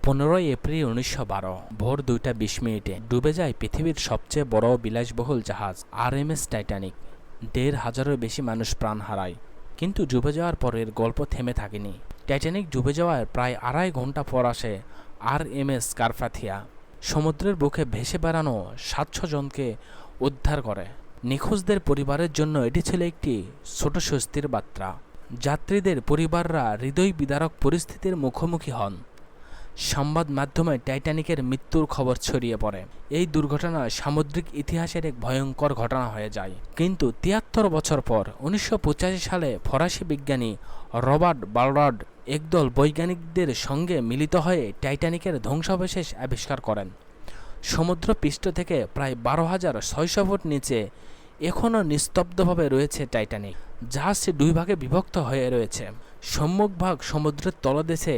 15 April 1912 ভোর 2:20 ডুবে যায় পৃথিবীর সবচেয়ে বড় বিলাসবহুল জাহাজ আরএমএস টাইটানিক। 1,500-এরও বেশি মানুষ প্রাণ হারায়। কিন্তু ডুবে যাওয়ার পরের গল্প থেমে থাকেনি। টাইটানিক ডুবে যাওয়ার প্রায় 2.5 ঘন্টা পর আসে আরএমএস কারপাথিয়া। সমুদ্রের বুকে ভেসে বেড়ানো 700 জনকে উদ্ধার করে। নিখোঁজদের পরিবারের জন্য এটি ছিল একটি ছোট স্বস্তির বার্তা। যাত্রীদের পরিবাররা হৃদয় বিদারক পরিস্থিতির মুখোমুখি হন। সংবাদ মাধ্যমে টাইটানিকের মৃত্যুর খবর ছড়িয়ে পড়ে। এই দুর্ঘটনা সামুদ্রিক ইতিহাসের এক ভয়ঙ্কর ঘটনা হয়ে যায়। কিন্তু 73 বছর পর 1985 সালে ফরাসি বিজ্ঞানী রবার্ট বাল্ডার্ড একদল বৈজ্ঞানিকদের সঙ্গে মিলিত হয়ে টাইটানিকের ধ্বংসাবশেষ আবিষ্কার করেন। সমুদ্র পৃষ্ঠ থেকে প্রায় 12,600 ফুট নিচে এখনও নিস্তব্ধভাবে রয়েছে টাইটানিক। জাহাজটি 2 ভাগে বিভক্ত হয়ে রয়েছে। সম্মুখভাগ সমুদ্রের তলদেশে,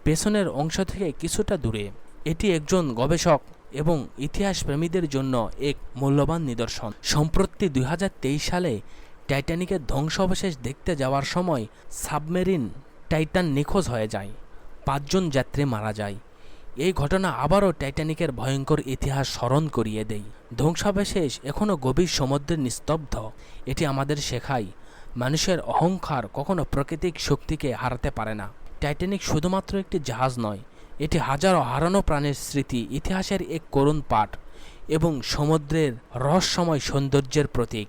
পেছনের অংশ থেকে কিছুটা দূরে। এটি একজন গবেষক এবং ইতিহাসপ্রেমীদের জন্য এক মূল্যবান নিদর্শন। সম্প্রতি 2023 সালে টাইটানিকের ধ্বংসাবশেষ দেখতে যাওয়ার সময় সাবমেরিন টাইটান নিখোঁজ হয়ে যায়। 5 জন যাত্রী মারা যায়। এই ঘটনা আবারও টাইটানিকের ভয়ঙ্কর ইতিহাস স্মরণ করিয়ে দেয়। ধ্বংসাবশেষ এখনও গভীর সমুদ্রে নিস্তব্ধ। এটি আমাদের শেখায়, মানুষের অহংকার কখনো প্রাকৃতিক শক্তিকে হারাতে পারে না। টাইটানিক শুধুমাত্র একটি জাহাজ নয়, এটি হাজারো হারানো প্রাণের স্মৃতি, ইতিহাসের এক করুণ পাঠ এবং সমুদ্রের রহস্যময় সৌন্দর্যের প্রতীক।